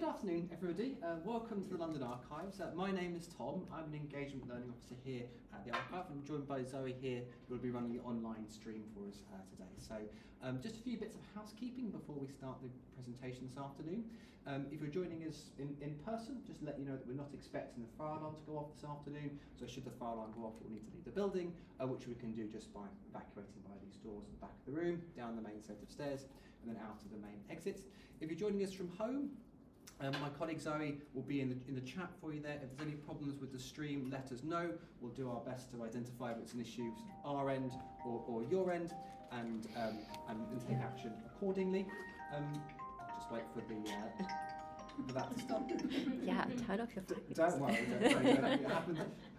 afternoon, everybody. Welcome to the London Archives. My name is Tom. I'm an Engagement Learning Officer here at the Archive. I'm joined by Zoe here, who will be running the online stream for us today. So just a few bits of housekeeping before we start the presentation this afternoon. If you're joining us in person, just to let you know that we're not expecting the fire alarm to go off this afternoon. So should the fire alarm go off, we'll need to leave the building, which we can do just by evacuating by these doors at the back of the room, down the main set of stairs, and then out of the main exit. If you're joining us from home, my colleague Zoe will be in the chat for you there. If there's any problems with the stream, let us know. We'll do our best to identify if it's an issue our end or your end, and take action accordingly. Just wait for that to stop. Yeah, turn off your phone. Don't worry.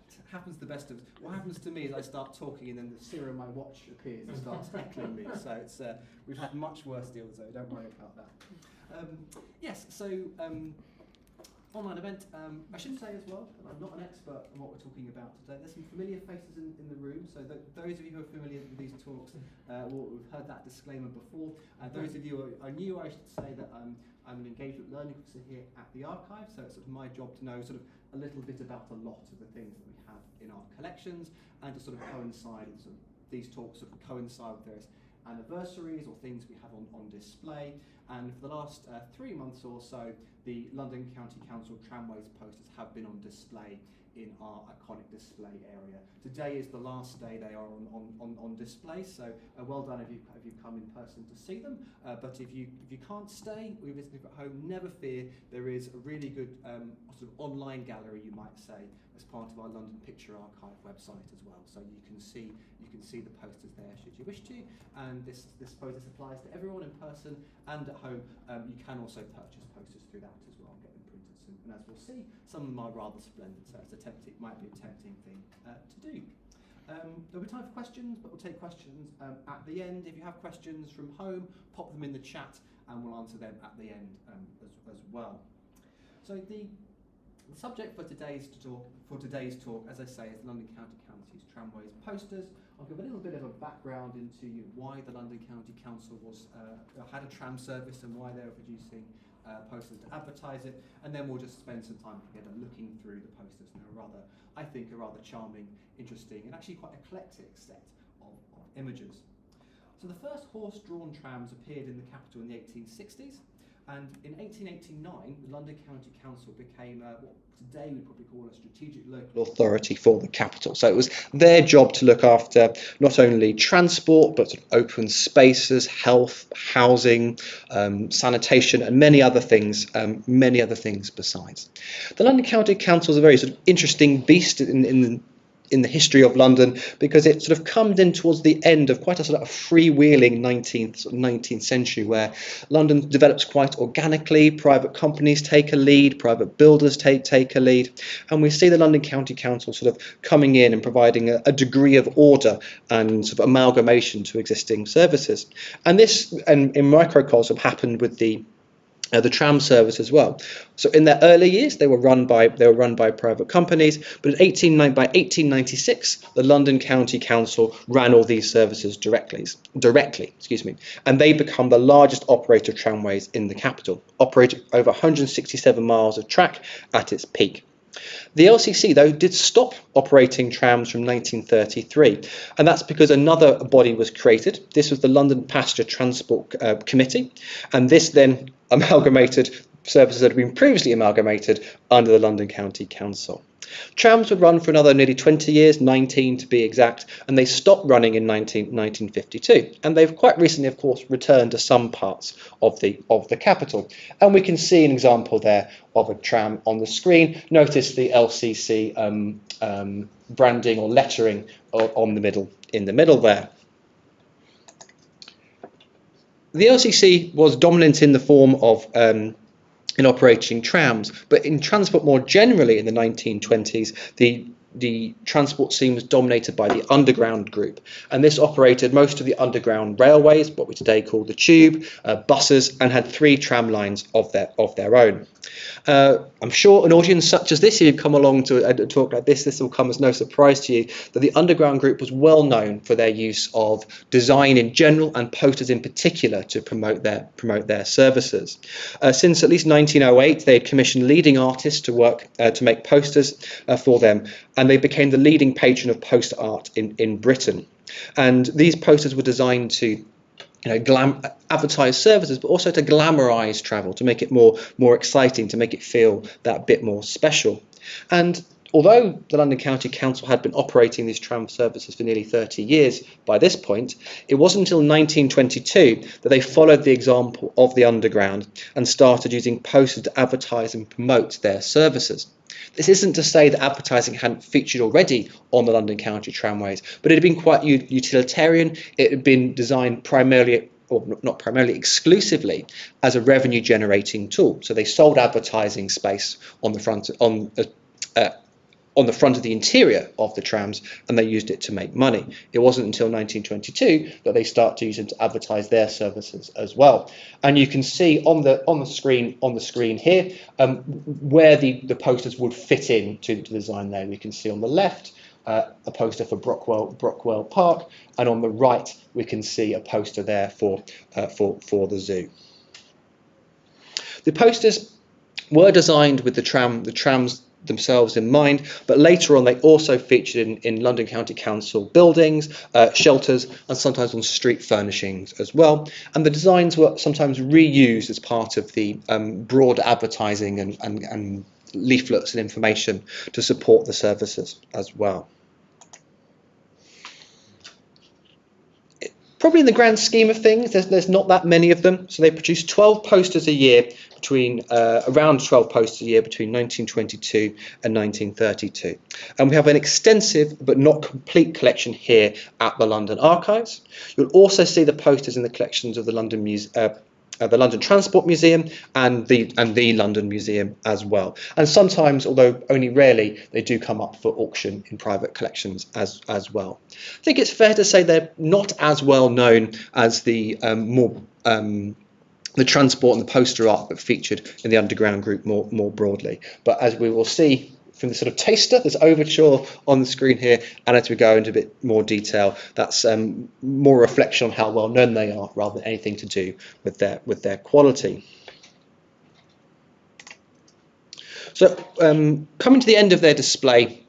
It happens to the best of us. What happens to me is I start talking and then the Siri on my watch appears and starts heckling me. So it's we've had much worse deals though. Don't worry about that. Yes, so online event. I should say as well that I'm not an expert on what we're talking about today. There's some familiar faces in the room, so those of you who are familiar with these talks we've heard that disclaimer before. Those of you who are new, I should say that I'm an engagement learning officer here at the Archive, so it's sort of my job to know sort of a little bit about a lot of the things that we have in our collections, and to sort of coincide, sort of, these talks sort of coincide with various anniversaries or things we have on display. And for the last 3 months or so, the London County Council Tramways posters have been on display in our iconic display area. Today is the last day they are on display, so well done if you've come in person to see them. But if you can't stay, we're visiting at home, never fear. There is a really good sort of online gallery, you might say, as part of our London Picture Archive website as well. So you can see the posters there should you wish to. And this process applies to everyone in person and at home. You can also purchase posters through that as well and get them printed soon. And as we'll see, some of them are rather splendid, so might be a tempting thing to do. There'll be time for questions, but we'll take questions at the end. If you have questions from home, pop them in the chat and we'll answer them at the end as well. So the subject for today's talk, as I say, is London County Council's Tramways posters. I'll give a little bit of a background into why the London County Council had a tram service and why they were producing posters to advertise it, and then we'll just spend some time together looking through the posters. And I think a rather charming, interesting, and actually quite eclectic set of images. So the first horse-drawn trams appeared in the capital in the 1860s. And in 1889, the London County Council became what today we'd probably call a strategic local authority for the capital. So it was their job to look after not only transport, but sort of open spaces, health, housing, sanitation, and many other things besides. The London County Council is a very sort of interesting beast in the history of London, because it sort of comes in towards the end of quite a sort of freewheeling 19th century, where London develops quite organically. Private companies take a lead, private builders take a lead, and we see the London County Council sort of coming in and providing a degree of order and sort of amalgamation to existing services. And this, and in microcosm, happened with the tram service as well. So in their early years, they were run by private companies, but by 1896, the London County Council ran all these services directly, and they become the largest operator of tramways in the capital, operating over 167 miles of track at its peak. The LCC, though, did stop operating trams from 1933, and that's because another body was created. This was the London Passenger Transport Committee, and this then amalgamated services that had been previously amalgamated under the London County Council. Trams would run for another nearly 20 years, 19 to be exact, and they stopped running in 1952. And they've quite recently, of course, returned to some parts of the capital. And we can see an example there of a tram on the screen. Notice the LCC branding or lettering in the middle there. The LCC was dominant in the form of in operating trams, but in transport more generally in the 1920s, the the transport scene was dominated by the underground group, and this operated most of the underground railways, what we today call the tube, buses, and had 3 tram lines of their own. I'm sure an audience such as this, if you've come along to a talk like this will come as no surprise to you that the underground group was well known for their use of design in general and posters in particular to promote their services. Since at least 1908, they had commissioned leading artists to work to make posters for them, and they became the leading patron of poster art in Britain. And these posters were designed to advertise services, but also to glamorize travel, to make it more exciting, to make it feel that bit more special. And although the London County Council had been operating these tram services for nearly 30 years by this point, it wasn't until 1922 that they followed the example of the Underground and started using posters to advertise and promote their services. This isn't to say that advertising hadn't featured already on the London County Tramways, but it had been quite utilitarian. It had been designed primarily, or not primarily, exclusively as a revenue generating tool. So they sold advertising space on the front of the interior of the trams, and they used it to make money. It wasn't until 1922 that they start to use it to advertise their services as well. And you can see on the screen here where the posters would fit in to the design there. We can see on the left a poster for Brockwell Park, and on the right we can see a poster there for the zoo. The posters were designed with the trams themselves in mind, but later on they also featured in London County Council buildings, shelters, and sometimes on street furnishings as well. And the designs were sometimes reused as part of the broad advertising and leaflets and information to support the services as well. Probably in the grand scheme of things, there's not that many of them. So they produce 12 posters a year around 12 posters a year between 1922 and 1932. And we have an extensive but not complete collection here at the London Archives. You'll also see the posters in the collections of the London Transport Museum and the London Museum as well. And sometimes, although only rarely, they do come up for auction in private collections as well. I think it's fair to say they're not as well known as the transport and the poster art that featured in the Underground group more broadly. But as we will see from the sort of taster, there's overture on the screen here, and as we go into a bit more detail, that's more reflection on how well known they are rather than anything to do with their quality. So coming to the end of their display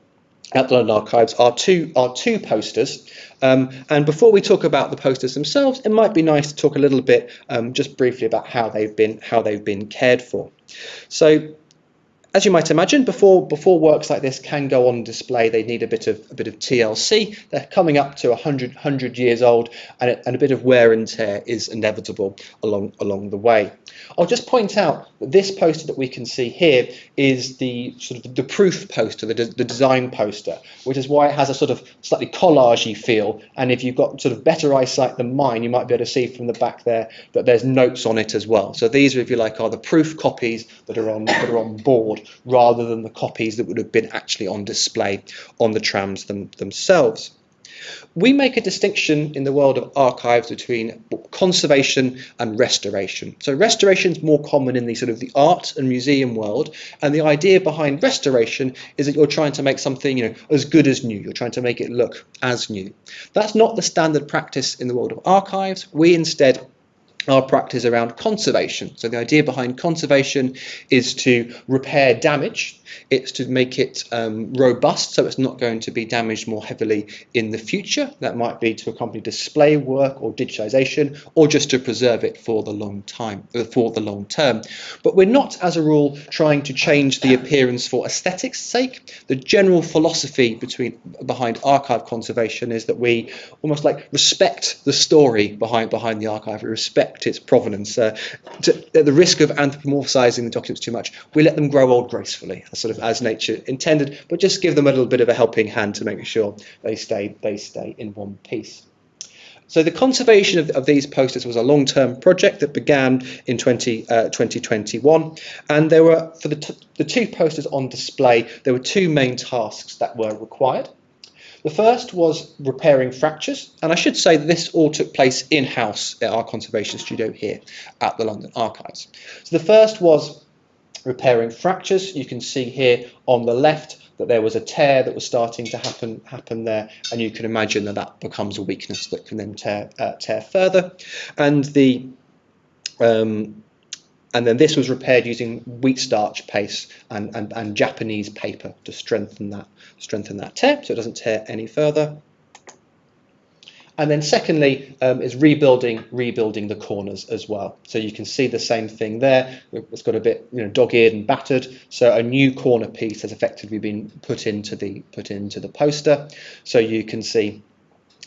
at the London Archives are two posters. And before we talk about the posters themselves, it might be nice to talk a little bit just briefly about how they've been cared for. So, as you might imagine, before works like this can go on display, they need a bit of TLC. They're coming up to 100 years old, and a bit of wear and tear is inevitable along the way. I'll just point out that this poster that we can see here is the sort of the proof poster, the design poster, which is why it has a sort of slightly collage-y feel. And if you've got sort of better eyesight than mine, you might be able to see from the back there that there's notes on it as well. So these, if you like, are the proof copies that are on board, rather than the copies that would have been actually on display on the trams themselves. We make a distinction in the world of archives between conservation and restoration. So restoration is more common in the sort of the art and museum world, and the idea behind restoration is that you're trying to make something, as good as new. You're trying to make it look as new. That's not the standard practice in the world of archives. We instead our practice around conservation. So the idea behind conservation is to repair damage. It's to make it robust, so it's not going to be damaged more heavily in the future. That might be to accompany display work or digitization, or just to preserve it for the long term. But we're not, as a rule, trying to change the appearance for aesthetics' sake. The general philosophy behind archive conservation is that we almost like respect the story behind the archive. We respect its provenance. At the risk of anthropomorphizing the documents too much, we let them grow old gracefully, sort of as nature intended, but just give them a little bit of a helping hand to make sure they stay in one piece. So the conservation of these posters was a long-term project that began in 2021, and there were, for the two posters on display, there were two main tasks that were required. The first was repairing fractures, and I should say that this all took place in-house at our conservation studio here at the London Archives. So the first was repairing fractures. You can see here on the left that there was a tear that was starting to happen there, and you can imagine that that becomes a weakness that can then tear further. And then this was repaired using wheat starch paste and Japanese paper to strengthen that tear, so it doesn't tear any further. And then secondly is rebuilding the corners as well. So you can see the same thing there. It's got a bit dog-eared and battered. So a new corner piece has effectively been put into the poster. So you can see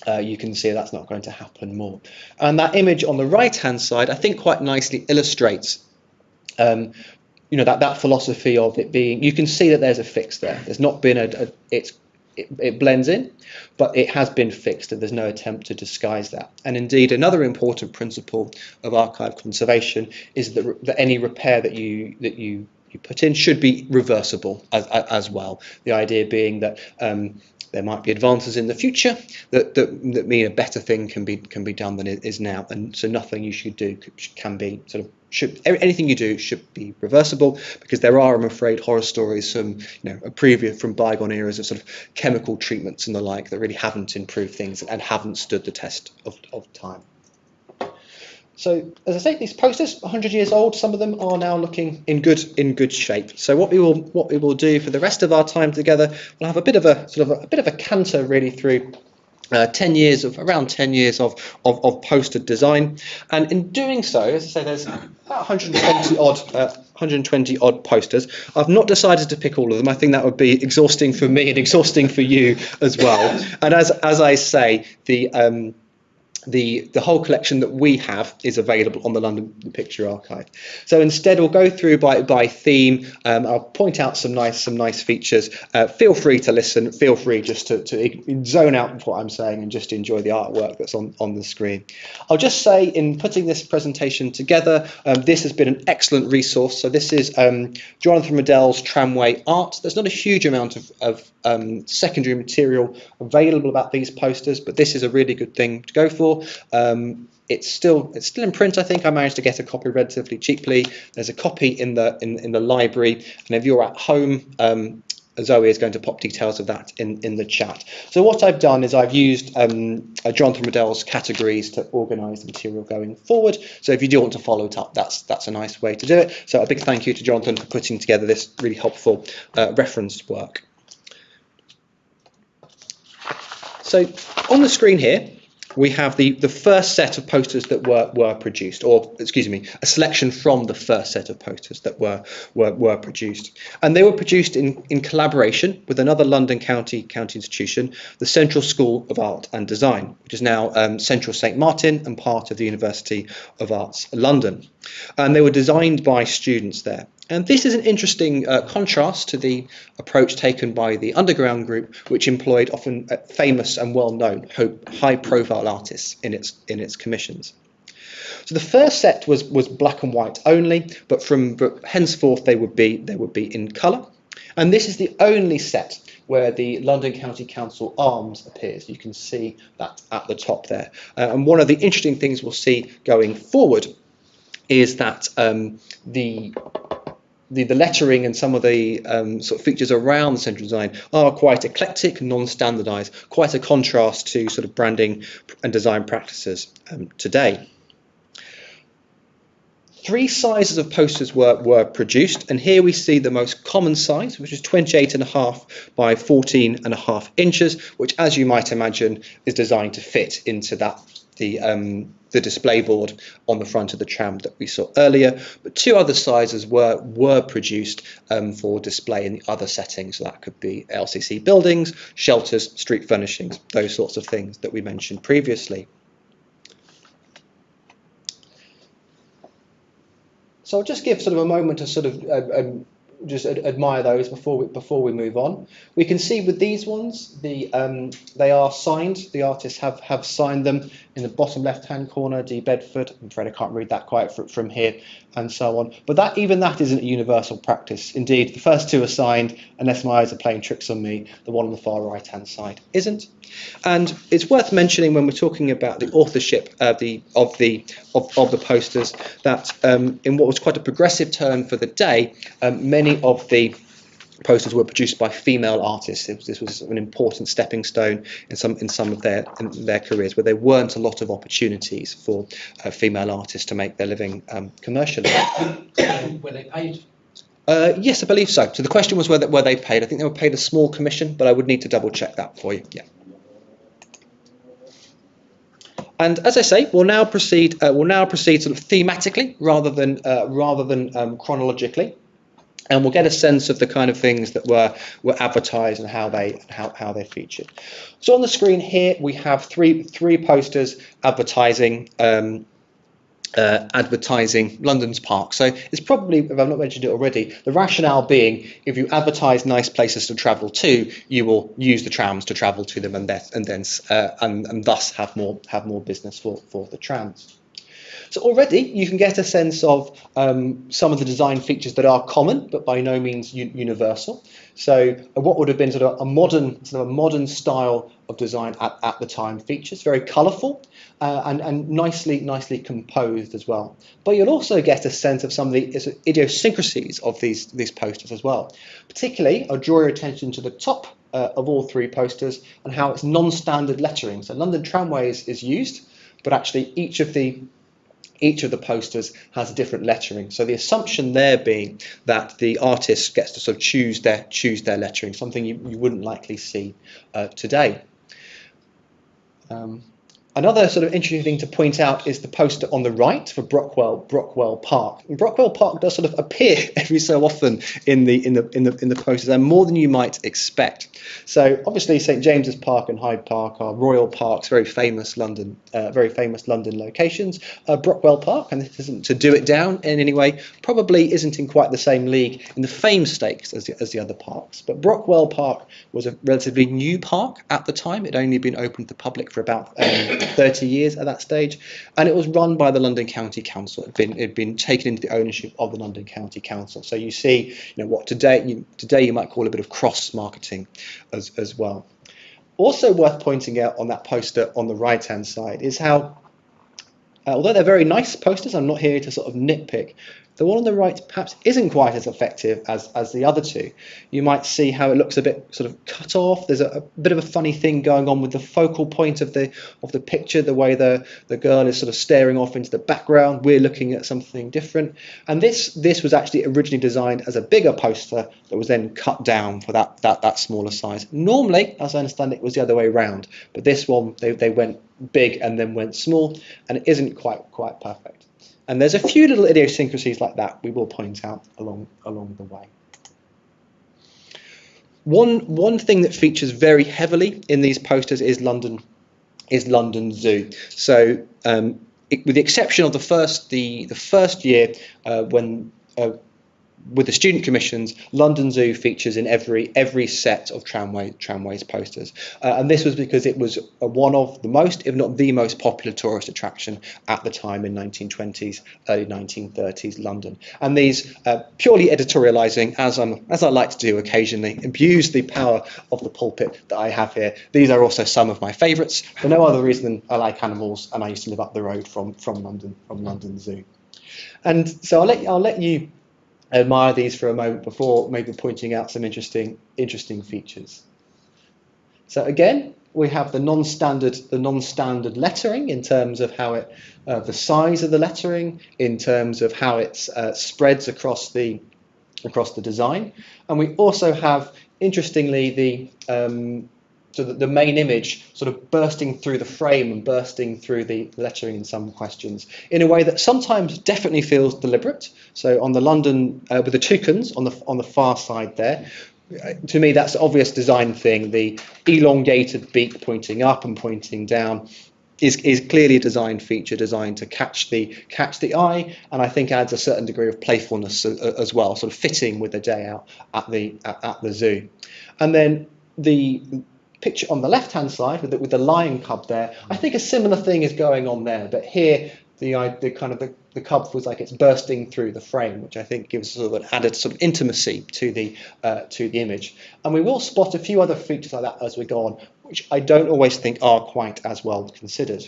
that's not going to happen more. And that image on the right-hand side, I think, quite nicely illustrates that philosophy of it being. You can see that there's a fix there. There's not been it blends in, but it has been fixed, and there's no attempt to disguise that. And indeed, another important principle of archive conservation is that any repair that you put in should be reversible as well. The idea being that there might be advances in the future that mean a better thing can be done than it is now, and so nothing you should do anything you do should be reversible, because there are, I'm afraid, horror stories from from bygone eras of sort of chemical treatments and the like that really haven't improved things and haven't stood the test of time. So, as I say, these posters, 100 years old, some of them are now looking in good shape. So what we will do for the rest of our time together, we'll have a bit of a canter really through around 10 years of poster design, and in doing so, as I say, there's about 120 odd posters. I've not decided to pick all of them. I think that would be exhausting for me and exhausting for you as well. And as I say, the whole collection that we have is available on the London Picture Archive. So instead, we'll go through by theme. I'll point out some nice features. Feel free to listen. Feel free just to zone out with what I'm saying and just enjoy the artwork that's on the screen. I'll just say, in putting this presentation together, this has been an excellent resource. So this is Jonathan Riddell's Tramway art. There's not a huge amount of secondary material available about these posters, but this is a really good thing to go for. It's still in print. I think I managed to get a copy relatively cheaply. There's a copy in the library, and if you're at home, Zoe is going to pop details of that in the chat. So what I've done is I've used Jonathan Riddell's categories to organise the material going forward. So if you do want to follow it up, that's a nice way to do it. So a big thank you to Jonathan for putting together this really helpful reference work. So on the screen here, we have the first set of posters that were produced, or excuse me, a selection from the first set of posters that were produced. And they were produced in collaboration with another London County institution, the Central School of Art and Design, which is now Central St Martin and part of the University of Arts London. And they were designed by students there. And this is an interesting contrast to the approach taken by the Underground group, which employed often famous and well-known high-profile artists in its commissions. So the first set was black and white only, but henceforth they would be in colour. And this is the only set where the London County Council arms appears. You can see that at the top there. And one of the interesting things we'll see going forward is that the lettering and some of the sort of features around the central design are quite eclectic, non-standardised, quite a contrast to sort of branding and design practices today. 3 sizes of posters were produced, and here we see the most common size, which is 28.5 by 14.5 inches, which, as you might imagine, is designed to fit into the display board on the front of the tram that we saw earlier. But 2 other sizes were produced for display in the other settings. So that could be LCC buildings, shelters, street furnishings, those sorts of things that we mentioned previously. So I'll just give sort of a moment to sort of just admire those before we move on. We can see with these ones, they are signed. The artists have signed them in the bottom left-hand corner. D. Bedford. I'm afraid I can't read that quite from here, and so on. But even that isn't a universal practice. Indeed, the first two are signed, unless my eyes are playing tricks on me. The one on the far right-hand side isn't. And it's worth mentioning when we're talking about the authorship of the posters that in what was quite a progressive turn for the day, many of the posters were produced by female artists. This was an important stepping stone in some of their careers, where there weren't a lot of opportunities for female artists to make their living commercially. Were they paid? Yes, I believe so. So the question was were they paid? I think they were paid a small commission, but I would need to double check that for you. Yeah. And as I say, we'll now proceed sort of thematically rather than chronologically, and we'll get a sense of the kind of things that were advertised and how they featured. So on the screen here we have three posters advertising London's parks. So it's probably, if I've not mentioned it already, the rationale being if you advertise nice places to travel to, you will use the trams to travel to them and thus have more business for the trams. So already you can get a sense of some of the design features that are common but by no means universal. So what would have been sort of a modern style of design at the time features, very colourful and nicely composed as well. But you'll also get a sense of some of the idiosyncrasies of these posters as well. Particularly, I'll draw your attention to the top of all three posters and how it's non-standard lettering. So London Tramways is used, but actually each of the posters has a different lettering. So the assumption there being that the artist gets to sort of choose their lettering, something you wouldn't likely see today. Another sort of interesting thing to point out is the poster on the right for Brockwell Park. And Brockwell Park does sort of appear every so often in the posters, and more than you might expect. So obviously St James's Park and Hyde Park are royal parks, very famous London locations. Brockwell Park, and this isn't to do it down in any way, probably isn't in quite the same league in the fame stakes as the other parks. But Brockwell Park was a relatively new park at the time. It had only been open to the public for about 30 years at that stage, and it was run by the London County Council. It had been taken into the ownership of the London County Council. So you see, what today you might call a bit of cross marketing as well. Also worth pointing out on that poster on the right hand side is how, although they're very nice posters, I'm not here to sort of nitpick, the one on the right perhaps isn't quite as effective as the other two. You might see how it looks a bit sort of cut off. There's a bit of a funny thing going on with the focal point of the picture, the way the girl is sort of staring off into the background. We're looking at something different. And this was actually originally designed as a bigger poster that was then cut down for that smaller size. Normally, as I understand it, was the other way around. But this one, they went big and then went small, and it isn't quite perfect. And there's a few little idiosyncrasies like that we will point out along the way. One thing that features very heavily in these posters is London Zoo. So with the exception of the first year when with the student commissions, London Zoo features in every set of Tramways posters, and this was because it was one of the most, if not the most popular tourist attraction at the time in 1920s, early 1930s London. And these, purely editorialising, as I like to do occasionally, abuse the power of the pulpit that I have here. These are also some of my favourites, for no other reason than I like animals, and I used to live up the road from London Zoo. And so I'll let you admire these for a moment before maybe pointing out some interesting features. So again, we have the non-standard lettering in terms of how it, the size of the lettering, in terms of how it spreads across the design, and we also have, interestingly, so the main image sort of bursting through the frame and bursting through the lettering in some questions in a way that sometimes definitely feels deliberate. So on the London, with the toucans on the far side there, to me that's an obvious design thing, the elongated beak pointing up and pointing down. is clearly a design feature designed to catch the eye, and I think adds a certain degree of playfulness as well, sort of fitting with the day out at the zoo. And then the picture on the left-hand side with the lion cub there, I think a similar thing is going on there, but here the cub feels like it's bursting through the frame, which I think gives sort of an added sort of intimacy to the image. And we will spot a few other features like that as we go on, which I don't always think are quite as well considered.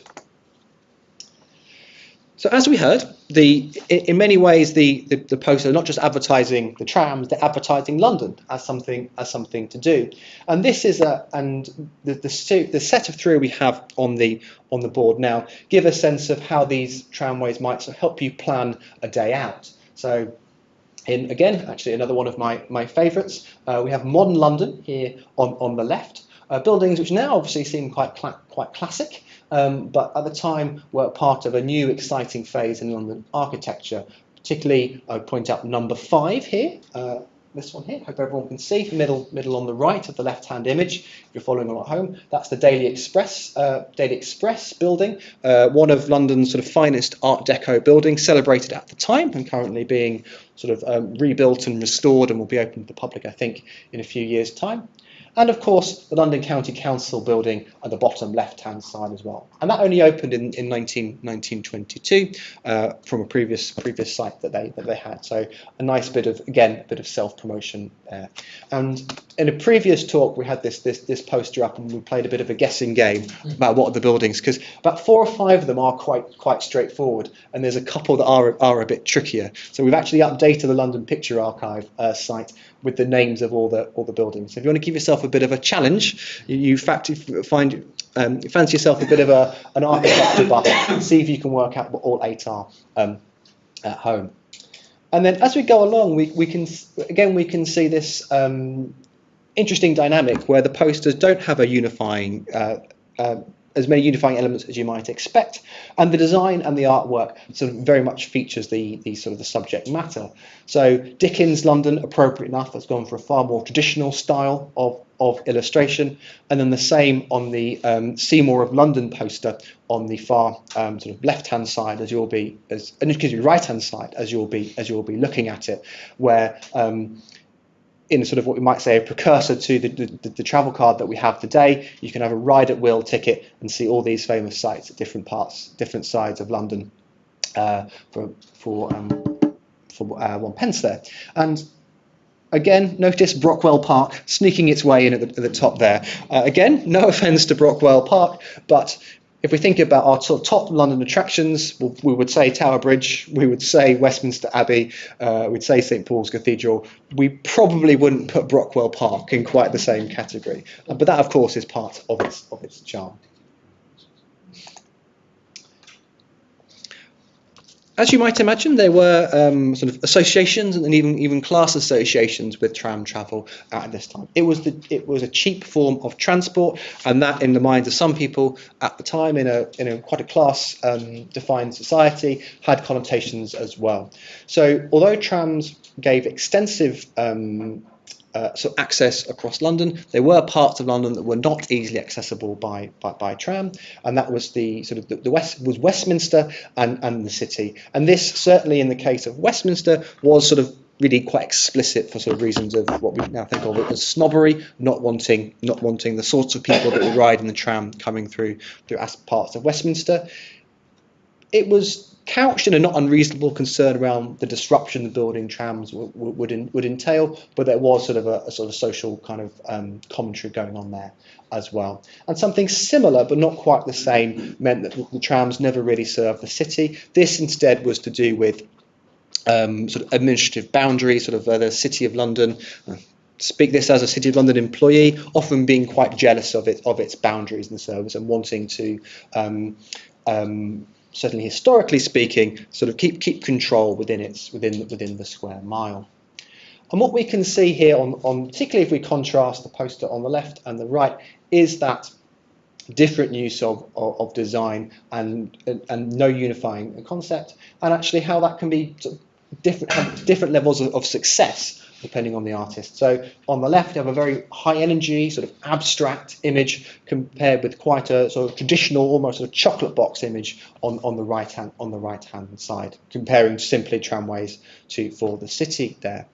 So as we heard, in many ways the poster are not just advertising the trams, they're advertising London as something to do. And this is the set of three we have on the board now give a sense of how these tramways might sort of help you plan a day out. So again, actually another one of my favourites, we have modern London here on the left. Buildings which now obviously seem quite classic, but at the time were part of a new exciting phase in London architecture. Particularly, I would point out number 5 here, this one here, hope everyone can see, middle on the right of the left-hand image, if you're following along at home. That's the Daily Express building, one of London's sort of finest Art Deco buildings, celebrated at the time and currently being sort of rebuilt and restored and will be open to the public, I think, in a few years' time. And of course, the London County Council building at the bottom left-hand side as well. And that only opened in 1922 from a previous site that they had. So a nice bit of self-promotion there. And in a previous talk, we had this poster up and we played a bit of a guessing game about what are the buildings, because about 4 or 5 of them are quite straightforward, and there's a couple that are a bit trickier. So we've actually updated the London Picture Archive site with the names of all the buildings. So if you want to give yourself a bit of a challenge, you fancy yourself a bit of an architecture buff, see if you can work out what all 8 are at home. And then as we go along, we can see this interesting dynamic where the posters don't have a unifying as many unifying elements as you might expect, and the design and the artwork sort of very much features the subject matter. So Dickens' London, appropriate enough, has gone for a far more traditional style of illustration, and then the same on the Seymour of London poster on the far sort of left-hand side, right-hand side as you'll be looking at it, where in sort of what we might say a precursor to the travel card that we have today, you can have a ride at will ticket and see all these famous sites at different sides of London for 1 pence there. And again, notice Brockwell Park sneaking its way in at the top there. Again, no offence to Brockwell Park, but if we think about our top London attractions, we would say Tower Bridge, we would say Westminster Abbey, we'd say St Paul's Cathedral. We probably wouldn't put Brockwell Park in quite the same category, but that, of course, is part of its charm. As you might imagine, there were sort of associations and even class associations with tram travel at this time. It was a cheap form of transport, and that, in the minds of some people at the time, in a quite a class defined society, had connotations as well. So, although trams gave extensive access across London, there were parts of London that were not easily accessible by tram, and that was was Westminster and the City. And this, certainly in the case of Westminster, was sort of really quite explicit for sort of reasons of what we now think of as snobbery, not wanting the sorts of people that would ride in the tram coming through parts of Westminster. It was couched in a not unreasonable concern around the disruption the building trams would entail, but there was sort of a social kind of commentary going on there as well. And something similar, but not quite the same, meant that the trams never really served the city. This instead was to do with sort of administrative boundaries, sort of the City of London. Speak this as a City of London employee, often being quite jealous of its boundaries in the service and wanting to certainly historically speaking, sort of keep control within the square mile. And what we can see here, on particularly if we contrast the poster on the left and the right, is that different use of design and no unifying concept, and actually how that can be different levels of success depending on the artist. So on the left, you have a very high energy, sort of abstract image compared with quite a sort of traditional, almost sort of chocolate box image on the right hand side, comparing simply tramways for the city there.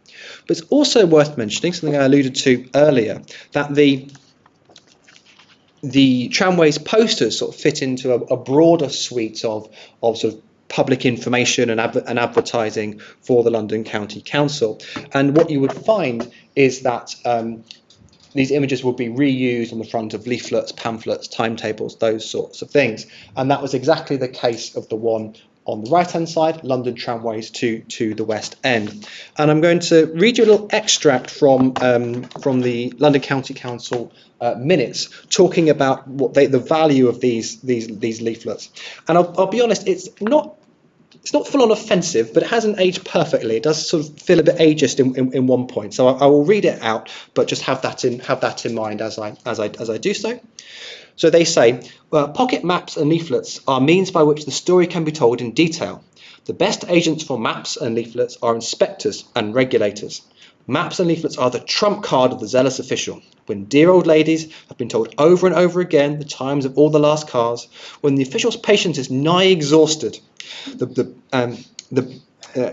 But it's also worth mentioning something I alluded to earlier, that the tramways posters sort of fit into a broader suite of sort of public information and advertising for the London County Council. And what you would find is that these images would be reused on the front of leaflets, pamphlets, timetables, those sorts of things. And that was exactly the case of the one on the right-hand side, London Tramways to the West End. And I'm going to read you a little extract from the London County Council minutes, talking about what the value of these leaflets. And I'll be honest, it's not full on offensive, but it hasn't aged perfectly. It does sort of feel a bit ageist in one point. So I will read it out, but just have that in mind as I do so. So they say, pocket maps and leaflets are means by which the story can be told in detail. The best agents for maps and leaflets are inspectors and regulators. Maps and leaflets are the trump card of the zealous official. When dear old ladies have been told over and over again the times of all the last cars, when the official's patience is nigh exhausted, the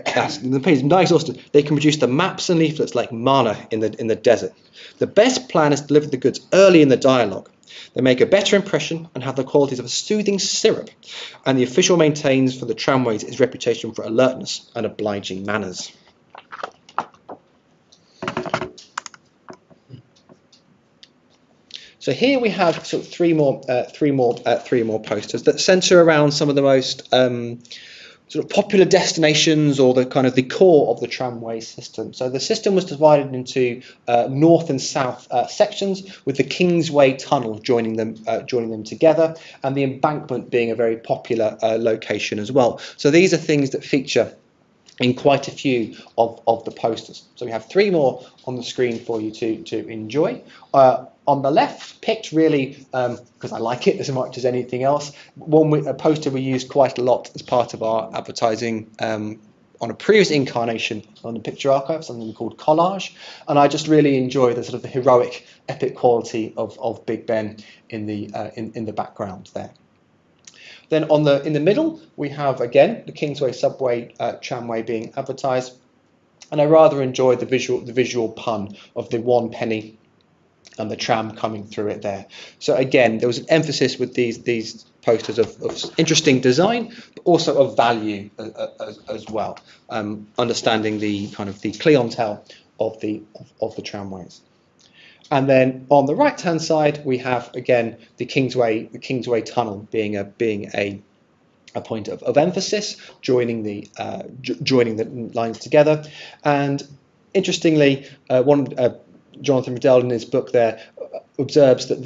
patient is nigh exhausted, they can produce the maps and leaflets like manna in the desert. The best plan is to deliver the goods early in the dialogue. They make a better impression and have the qualities of a soothing syrup, and the official maintains for the tramways its reputation for alertness and obliging manners. So here we have sort of three more posters that centre around some of the most sort of popular destinations, or the kind of the core of the tramway system. So the system was divided into north and south sections, with the Kingsway Tunnel joining them together, and the embankment being a very popular location as well. So these are things that feature in quite a few of the posters. So we have three more on the screen for you to enjoy. On the left, picked really because I like it as much as anything else. A poster we used quite a lot as part of our advertising on a previous incarnation on the Picture Archive, something called Collage, and I just really enjoy the sort of the heroic, epic quality of Big Ben in the background there. Then in the middle, we have again the Kingsway subway tramway being advertised, and I rather enjoy the visual pun of the 1 penny and the tram coming through it there. So again, there was an emphasis with these posters of interesting design, but also of value as well, understanding the kind of the clientele of the tramways. And then on the right-hand side, we have again the Kingsway Tunnel being a point of emphasis, joining the lines together. And interestingly, Jonathan Riddell in his book there observes that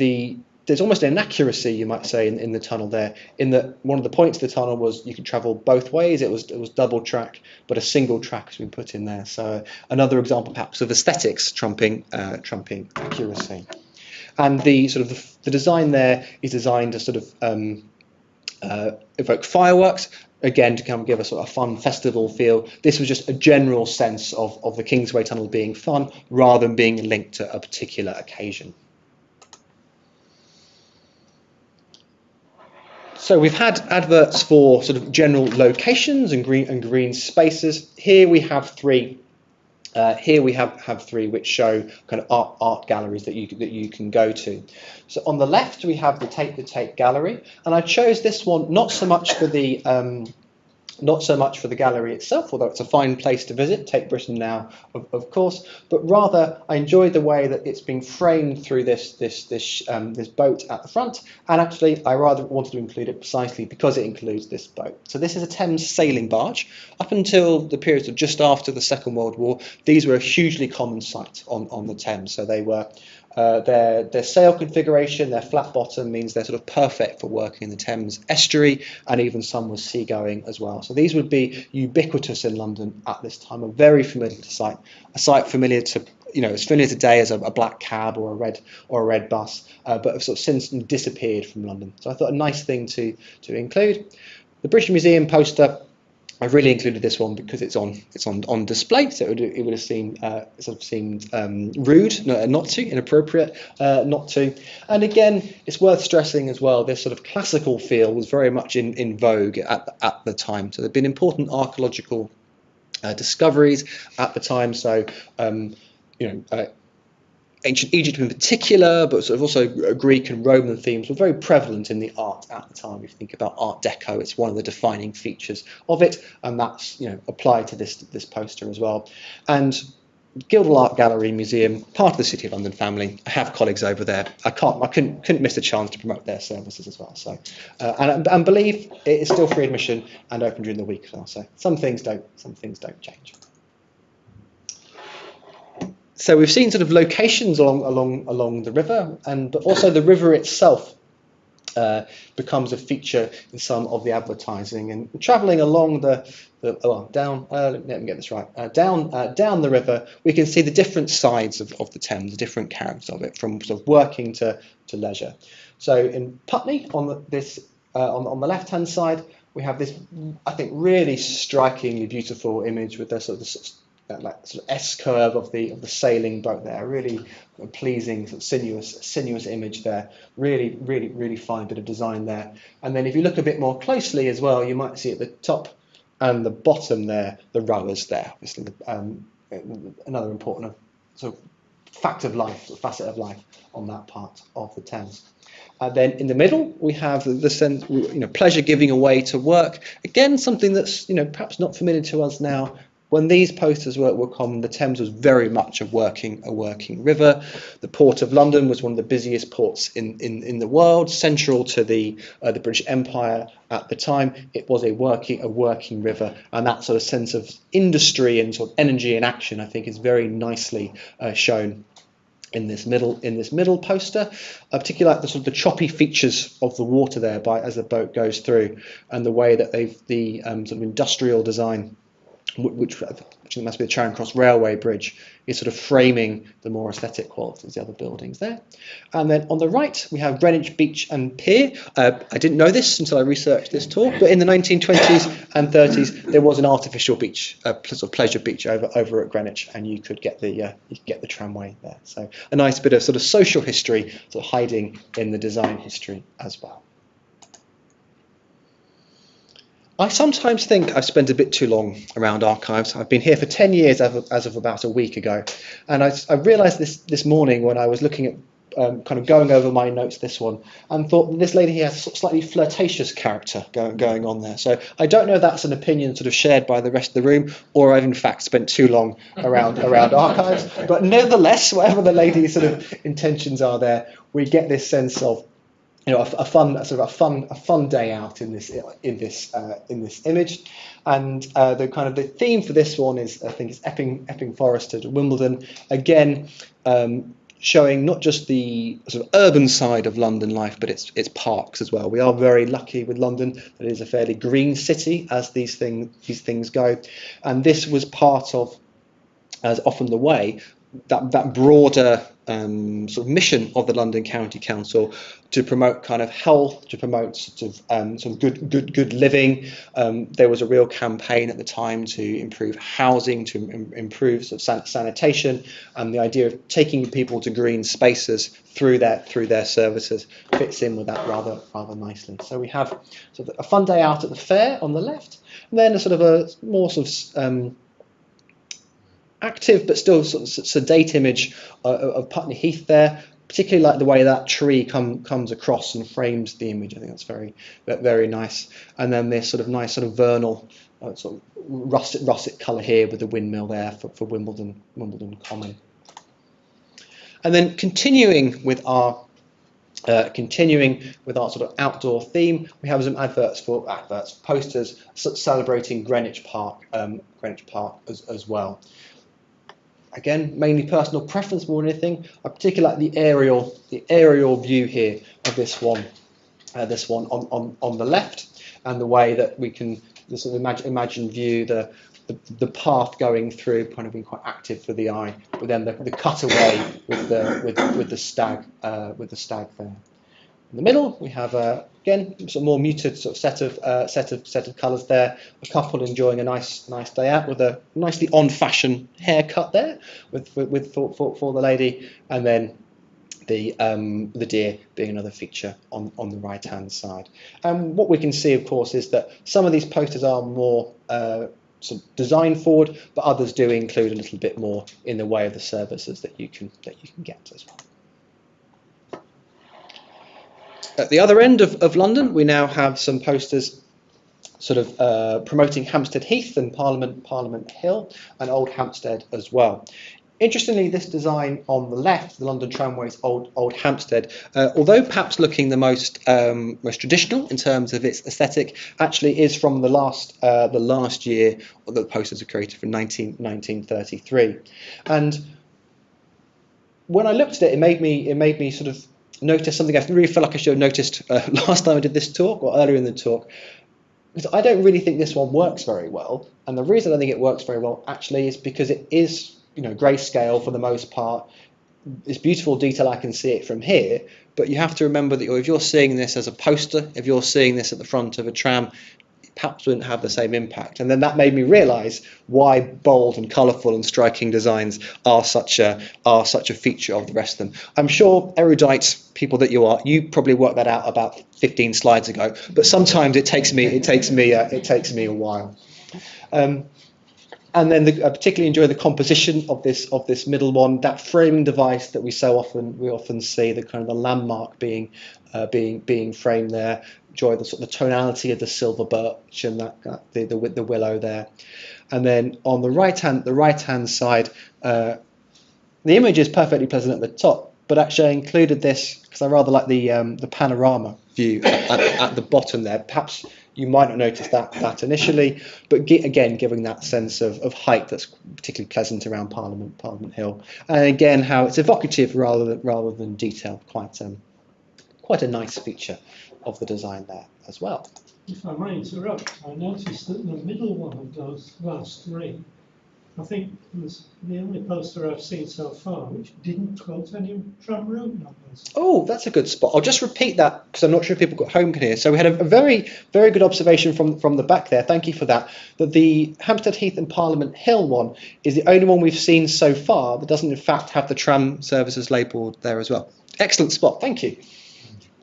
there's almost an inaccuracy, you might say, in the tunnel there, in that one of the points of the tunnel was you could travel both ways. It was double track, but a single track has been put in there. So another example perhaps of aesthetics trumping accuracy. And the design there is designed to sort of evoke fireworks, again to kind of give a sort of fun festival feel. This was just a general sense of the Kingsway Tunnel being fun rather than being linked to a particular occasion. So we've had adverts for sort of general locations and green spaces. Here we have three. Have three which show kind of art galleries that you can go to. So on the left we have the Tape gallery, and I chose this one not so much for the gallery itself, although it's a fine place to visit, Take Britain Now, of course, but rather I enjoyed the way that it's been framed through this boat at the front, and actually I rather wanted to include it precisely because it includes this boat. So this is a Thames sailing barge. Up until the period of just after the Second World War, these were a hugely common sight on the Thames. So they were their sail configuration, their flat bottom means they're sort of perfect for working in the Thames estuary, and even some with seagoing as well. So these would be ubiquitous in London at this time, a very familiar sight, a sight familiar to, as familiar today as a black cab or a red bus, but have sort of since disappeared from London. So I thought a nice thing to include. The British Museum poster I've really included this one because it's on display, so it would have seemed rude not to, inappropriate not to. And again, it's worth stressing as well, this sort of classical feel was very much in vogue at the time. So there've been important archaeological discoveries at the time. So ancient Egypt in particular, but sort of also Greek and Roman themes were very prevalent in the art at the time. If you think about Art Deco, it's one of the defining features of it, and that's applied to this poster as well. And Guildhall Art Gallery Museum, part of the City of London family. I have colleagues over there. I couldn't miss a chance to promote their services as well. So, and believe it is still free admission and open during the week as well. So some things don't change. So we've seen sort of locations along the river, but also the river itself becomes a feature in some of the advertising. And travelling along down the river, we can see the different sides of the Thames, the different characters of it, from sort of working to leisure. So in Putney, on the left-hand side, we have this, I think, really strikingly beautiful image with the sort of S-curve of the sailing boat there. Really pleasing, sort of sinuous image there. Really fine bit of design there. And then if you look a bit more closely as well, you might see at the top and the bottom there the rowers there. Obviously, another important sort of fact of life, sort of facet of life on that part of the Thames. Then in the middle we have the sense, pleasure giving away to work. Again, something that's perhaps not familiar to us now. When these posters were common, the Thames was very much a working river. The Port of London was one of the busiest ports in the world, central to the British Empire at the time. It was a working river, and that sort of sense of industry and sort of energy and action, I think, is very nicely shown in this middle poster, particularly like the sort of the choppy features of the water there as the boat goes through, and the way that the sort of industrial design, which must be the Charing Cross Railway Bridge, is sort of framing the more aesthetic qualities of the other buildings there. And then on the right, we have Greenwich Beach and Pier. I didn't know this until I researched this talk, but in the 1920s and 30s, there was an artificial beach, a sort of pleasure beach over at Greenwich, and you could get the tramway there. So a nice bit of sort of social history sort of hiding in the design history as well. I sometimes think I've spent a bit too long around archives. I've been here for 10 years as of about a week ago. And I realised this morning when I was looking at kind of going over my notes, this one, and thought that this lady here has a slightly flirtatious character going on there. So I don't know if that's an opinion sort of shared by the rest of the room, or I've in fact spent too long around archives. But nevertheless, whatever the lady's sort of intentions are there, we get this sense of a fun day out in this image. And the theme for this one is, I think, it's Epping Forest to Wimbledon. Again, showing not just the sort of urban side of London life, but its parks as well. We are very lucky with London that it is a fairly green city as these things go. And this was part of, as often the way, that broader sort of mission of the London County Council to promote kind of health, to promote sort of some good living. There was a real campaign at the time to improve housing, to improve sort of sanitation, and the idea of taking people to green spaces through their services fits in with that rather nicely. So we have sort of a fun day out at the fair on the left, and then a more sort of active but still sort of sedate image of Putney Heath there. Particularly like the way that tree comes across and frames the image. I think that's very nice. And then this sort of nice sort of vernal sort of russet colour here with the windmill there for Wimbledon Common. And then continuing with our sort of outdoor theme, we have some posters celebrating Greenwich Park as well. Again, mainly personal preference more than anything. I particularly like the aerial view here of this one on the left, and the way that we can sort of imagine view the path going through, kind of being quite active for the eye, but then the cutaway with the stag there. In the middle, we have again some more muted sort of set of colours there. A couple enjoying a nice day out with a nicely on-fashion haircut there, for the lady, and then the deer being another feature on the right-hand side. And what we can see, of course, is that some of these posters are more sort of design forward, but others do include a little bit more in the way of the services that you can get as well. At the other end of London, we now have some posters sort of promoting Hampstead Heath and Parliament Hill and Old Hampstead as well. Interestingly, this design on the left, the London Tramways Old Hampstead, although perhaps looking the most traditional in terms of its aesthetic, actually is from the last year that the posters are created, from 1933. And when I looked at it, it made me sort of notice something I really felt like I should have noticed last time I did this talk, or earlier in the talk. Because I don't really think this one works very well, and the reason I think it works very well actually is because it is, grayscale for the most part. It's beautiful detail, I can see it from here, but you have to remember that if you're seeing this as a poster, if you're seeing this at the front of a tram, it perhaps wouldn't have the same impact. And then that made me realise why bold and colourful and striking designs are such a feature of the rest of them. I'm sure erudite people that you probably worked that out about 15 slides ago, but sometimes it takes me a while. And then I particularly enjoy the composition of this middle one, that framing device that we often see, the kind of the landmark being framed there. Enjoy the sort of the tonality of the silver birch and the willow there. And then on the right hand side, the image is perfectly pleasant at the top, but actually I included this because I rather like the panorama view at the bottom there. Perhaps you might not notice that initially, but again, giving that sense of height that's particularly pleasant around Parliament Hill, and again how it's evocative rather than detailed. Quite a nice feature of the design there as well. If I may interrupt, I noticed that the middle one of those last three, I think was the only poster I've seen so far which didn't quote any tram route numbers. Oh, that's a good spot. I'll just repeat that because I'm not sure if people at home can hear. So we had a very, very good observation from the back there. Thank you for that. That the Hampstead Heath and Parliament Hill one is the only one we've seen so far that doesn't in fact have the tram services labelled there as well. Excellent spot. Thank you.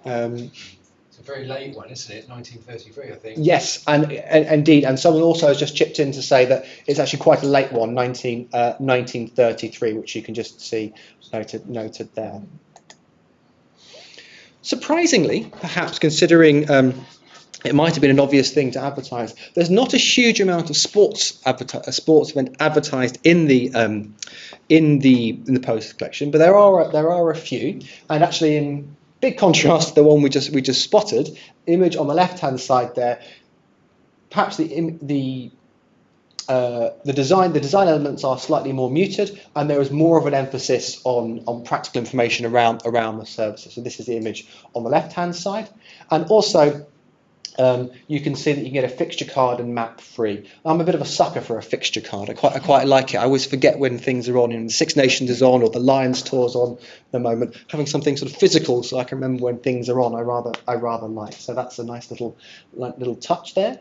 It's a very late one, isn't it? 1933, I think. Yes, and indeed, and someone also has just chipped in to say that it's actually quite a late one, 1933, which you can just see noted there. Surprisingly, perhaps considering it might have been an obvious thing to advertise, there's not a huge amount of sports event advertised in the poster collection, but there are a few, and actually in big contrast to the one we just spotted, image on the left-hand side there, perhaps the design elements are slightly more muted, and there is more of an emphasis on practical information around the services. So this is the image on the left-hand side, and also you can see that you can get a fixture card and map free. I'm a bit of a sucker for a fixture card. I quite like it. I always forget when things are on, and the Six Nations is on or the Lions Tour's on at the moment. Having something sort of physical so I can remember when things are on, I rather like. So that's a nice little touch there.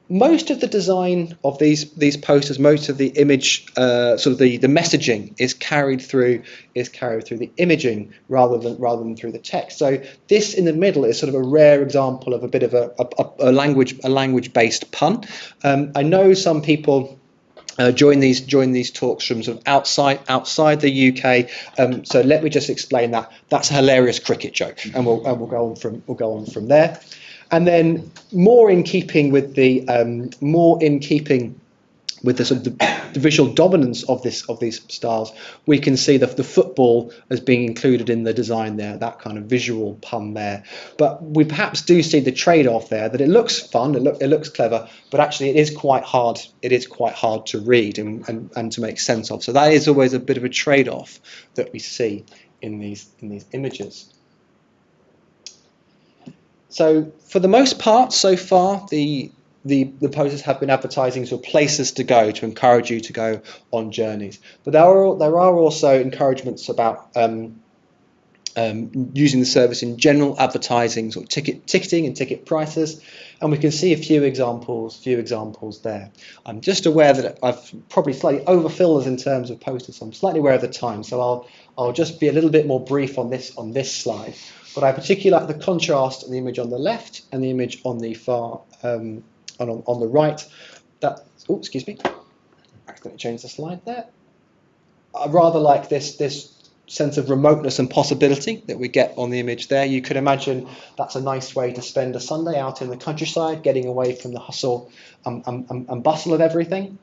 Most of the design of these posters, most of the image, sort of the messaging is carried through the imaging rather than through the text. So this in the middle is sort of a rare example of a bit of a language-based pun. I know some people join these talks from sort of outside the UK. So let me just explain that. That's a hilarious cricket joke, and we'll go on from there. And then more in keeping with the sort of the visual dominance of these styles, we can see the football as being included in the design there, that kind of visual pun there. But we perhaps do see the trade-off there, that it looks fun, it looks clever, but actually it is quite hard. It is quite hard to read and to make sense of. So that is always a bit of a trade-off that we see in these images. So for the most part, so far, the posters have been advertising sort of places to go, to encourage you to go on journeys. But there are also encouragements about using the service in general, advertising sort of ticketing and ticket prices, and we can see a few examples there. I'm just aware that I've probably slightly overfilled us in terms of posters, so I'm slightly aware of the time, so I'll just be a little bit more brief on this slide. But I particularly like the contrast in the image on the left and the image on the far on the right. Excuse me, accidentally changed the slide there. I rather like this sense of remoteness and possibility that we get on the image there. You could imagine that's a nice way to spend a Sunday out in the countryside, getting away from the hustle and bustle of everything.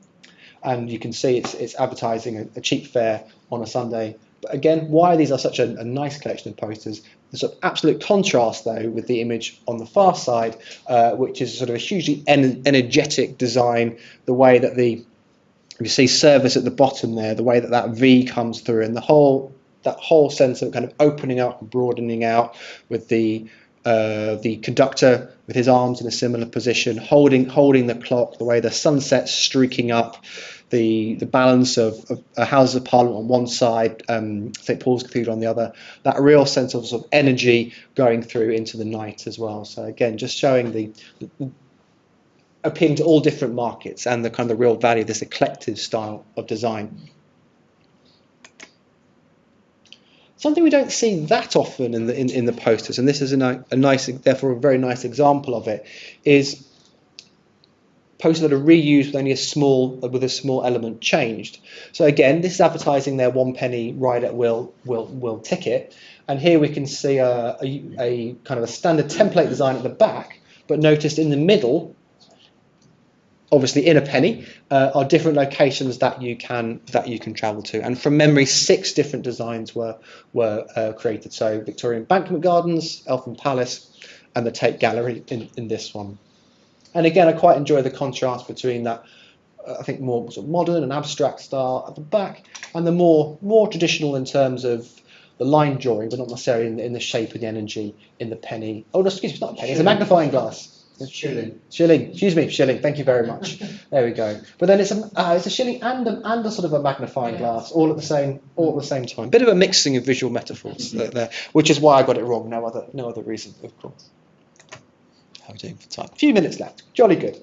And you can see it's advertising a cheap fare on a Sunday. But again, why these are such a nice collection of posters. The sort of absolute contrast, though, with the image on the far side, which is sort of a hugely energetic design, the way that you see service at the bottom there, the way that V comes through, and that whole sense of kind of opening up and broadening out, with the conductor with his arms in a similar position, holding the clock, the way the sunset's streaking up, the balance of Houses of Parliament on one side, St Paul's Cathedral on the other, that real sense of sort of energy going through into the night as well. So again, just showing the appealing to all different markets and the kind of the real value of this eclectic style of design. Something we don't see that often in the posters, and this is therefore a very nice example of it, is posters that are reused with only a small element changed. So again, this is advertising their 1 ride at will ticket, and here we can see a kind of a standard template design at the back, but notice in the middle, obviously in a penny, are different locations that you can travel to. And from memory, 6 different designs were created. So Victorian Embankment Gardens, Eltham Palace, and the Tate Gallery in this one. And again, I quite enjoy the contrast between that, I think, more sort of modern and abstract style at the back, and the more traditional in terms of the line drawing, but not necessarily in the shape and the energy in the penny. Oh, no, excuse me, it's not a penny, it's a magnifying glass. Shilling. Excuse me, shilling. Thank you very much. There we go. But then it's a shilling and a sort of a magnifying glass, all at the same time. Bit of a mixing of visual metaphors there, which is why I got it wrong. No other reason, of course. How are we doing for time? A few minutes left. Jolly good.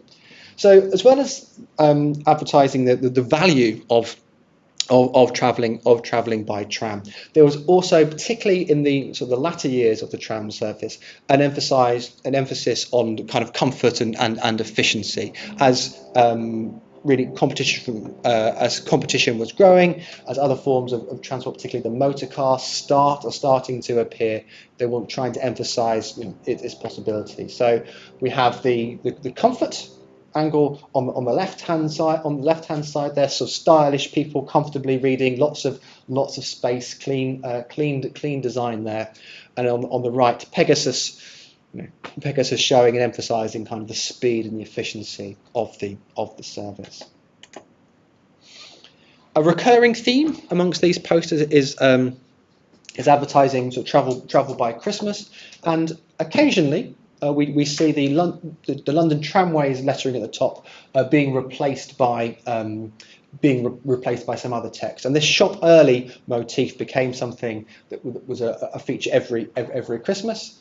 So as well as advertising the value of travelling by tram, there was also, particularly in the sort of the latter years of the tram service, an emphasis on kind of comfort and efficiency, as really competition was growing, as other forms of transport, particularly the motor car, are starting to appear. They were trying to emphasise its possibility. So we have the comfort angle on the left-hand side there, sort of stylish people comfortably reading, lots of space, clean design there, and on the right, Pegasus showing and emphasising kind of the speed and the efficiency of the service. A recurring theme amongst these posters is advertising sort of travel by Christmas, and occasionally we see the London Tramways lettering at the top being replaced by some other text. And this shop early motif became something that was a feature every Christmas.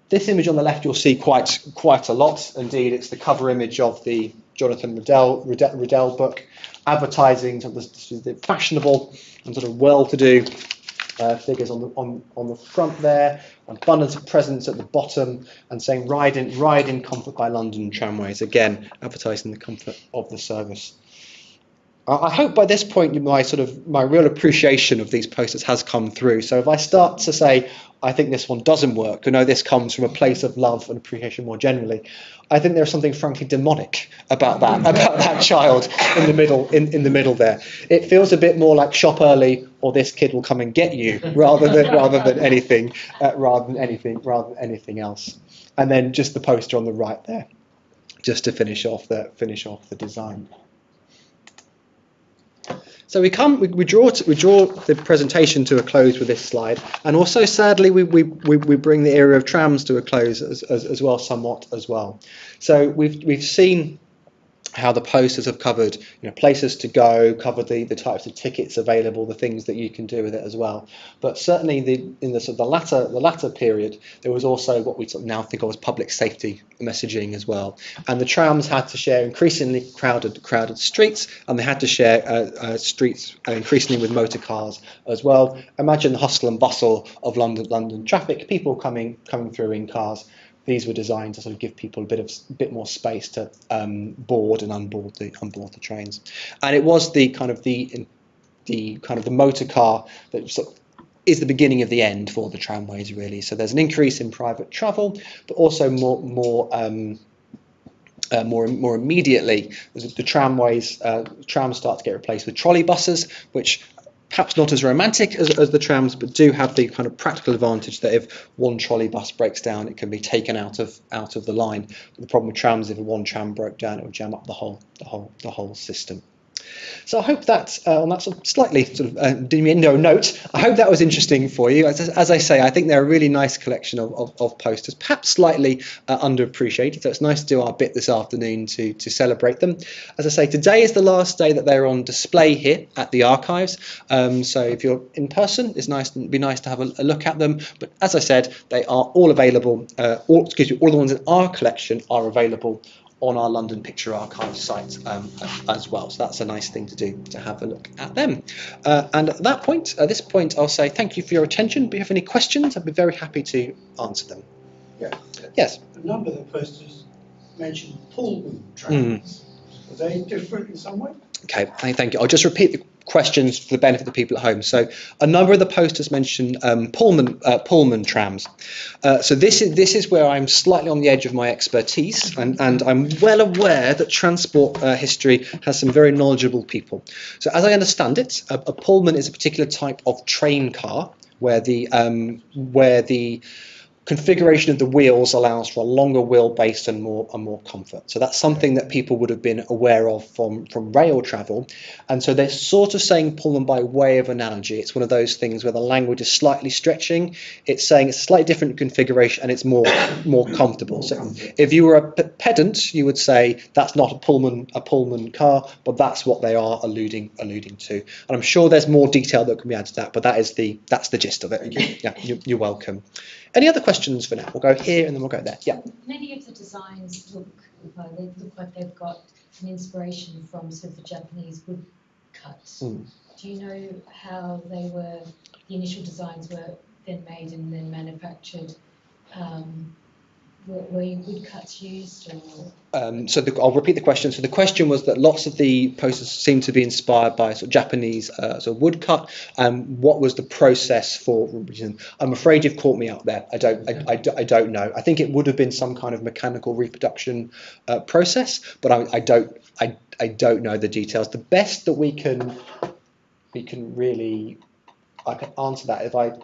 This image on the left you'll see quite a lot. Indeed, it's the cover image of the Jonathan Riddell book, advertising sort of the fashionable and sort of well-to-do figures on the front there, abundance of presents at the bottom, and saying ride in comfort by London Tramways, again advertising the comfort of the service. I hope by this point my real appreciation of these posters has come through. So if I start to say I think this one doesn't work, I know this comes from a place of love and appreciation more generally, I think there's something frankly demonic about that child in the middle there. It feels a bit more like shop early or this kid will come and get you rather than anything else. And then just the poster on the right there, just to finish off the design. So we draw the presentation to a close with this slide, and also sadly we bring the era of trams to a close as well somewhat as well. So we've seen how the posters have covered, places to go, covered the types of tickets available, the things that you can do with it as well. But certainly in the sort of the latter period, there was also what we sort of now think of as public safety messaging as well. And the trams had to share increasingly crowded streets, and they had to share streets increasingly with motor cars as well. Imagine the hustle and bustle of London traffic, people coming through in cars. These were designed to sort of give people a bit more space to board and unboard the trains, and it was the motor car that sort of is the beginning of the end for the tramways, really. So there's an increase in private travel, but also more immediately, the trams start to get replaced with trolley buses, which perhaps not as romantic as the trams, but do have the kind of practical advantage that if one trolley bus breaks down, it can be taken out of the line. But the problem with trams, if one tram broke down, it would jam up the whole system. So I hope that on that sort of slightly sort of diminuendo note, I hope that was interesting for you. As I say, I think they're a really nice collection of posters, perhaps slightly underappreciated. So it's nice to do our bit this afternoon to celebrate them. As I say, today is the last day that they're on display here at the archives. So if you're in person, it'd be nice to have a look at them. But as I said, they are all available. All the ones in our collection are available on our London Picture Archive site as well. So that's a nice thing to do, to have a look at them. And at this point, I'll say thank you for your attention. If you have any questions, I'd be very happy to answer them. Yeah. Yes. A number of the posters mentioned Pullman trains. Are they different in some way? Okay, thank you. I'll just repeat the questions for the benefit of the people at home. So a number of the posters mention Pullman trams. So this is where I'm slightly on the edge of my expertise, and I'm well aware that transport history has some very knowledgeable people. So as I understand it, a Pullman is a particular type of train car where the configuration of the wheels allows for a longer wheelbase and more comfort. So that's something that people would have been aware of from rail travel. And so they're sort of saying Pullman by way of analogy. It's one of those things where the language is slightly stretching. It's saying it's a slightly different configuration and it's more comfortable. So if you were a pedant, you would say that's not a Pullman car, but that's what they are alluding to. And I'm sure there's more detail that can be added to that, but that's the gist of it. Yeah, you're welcome. Any other questions for now? We'll go here and then we'll go there. Yeah. Many of the designs look like they've got an inspiration from sort of the Japanese woodcuts. Do you know how the initial designs were then made and then manufactured? Were woodcuts used? Or? I'll repeat the question. So the question was that lots of the posters seem to be inspired by sort of Japanese sort of woodcut. What was the process for? I'm afraid you've caught me out there. I don't know. I think it would have been some kind of mechanical reproduction process, but I don't know the details. The best that we can really, I can answer that if I.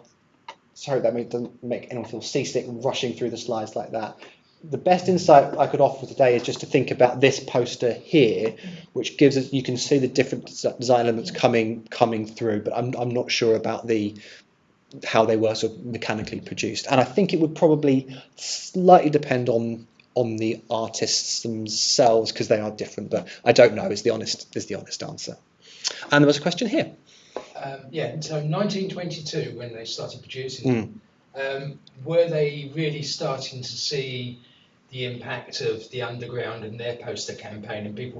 Sorry, that doesn't make anyone feel seasick rushing through the slides like that. The best insight I could offer today is just to think about this poster here, which gives us, you can see the different design elements coming through, but I'm not sure about how they were sort of mechanically produced. And I think it would probably slightly depend on the artists themselves because they are different, but I don't know is the honest answer. And there was a question here. So 1922, when they started producing them, were they really starting to see the impact of the underground and their poster campaign? And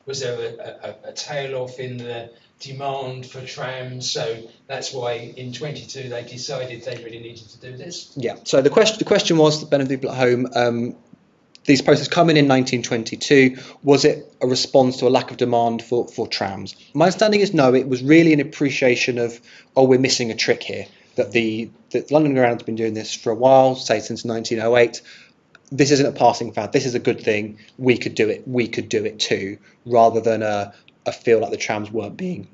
was there a tail off in the demand for trams? So that's why in 22 they decided they really needed to do this. Yeah. So the question was, the benefit of people at home. These posters come in 1922. Was it a response to a lack of demand for trams? My understanding is no, it was really an appreciation of, we're missing a trick here. That the London Underground has been doing this for a while, say since 1908. This isn't a passing fad. This is a good thing. We could do it. We could do it too, rather than a feel like the trams weren't being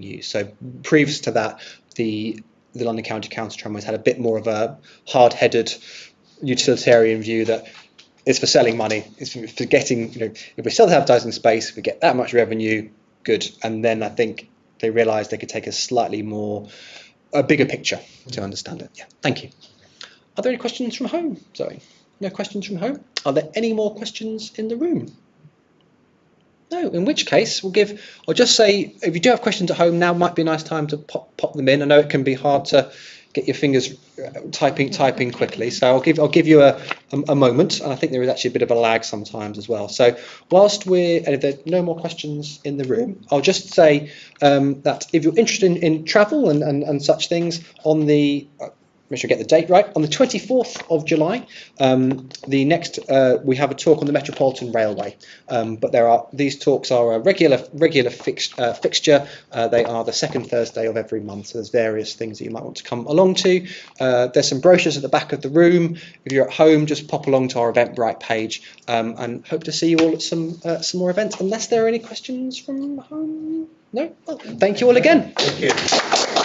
used. So previous to that, the London County Council Tramways had a bit more of a hard-headed utilitarian view that it's for selling money. It's for getting, if we sell the advertising space, we get that much revenue, good. And then I think they realised they could take a bigger picture to understand it. Yeah, thank you. Are there any questions from home? Zoe? No questions from home? Are there any more questions in the room? No, in which case I'll just say, if you do have questions at home, now might be a nice time to pop them in. I know it can be hard to get your fingers typing quickly, so I'll give you a moment, and I think there is actually a bit of a lag sometimes as well. So whilst and if there are no more questions in the room, I'll just say that if you're interested in travel and such things, on the make sure I get the date right. On the 24th of July, the next we have a talk on the Metropolitan Railway. But these talks are a regular fixture. They are the second Thursday of every month. So there's various things that you might want to come along to. There's some brochures at the back of the room. If you're at home, just pop along to our Eventbrite page, and hope to see you all at some more events. Unless there are any questions from home. No. Well, thank you all again. Thank you.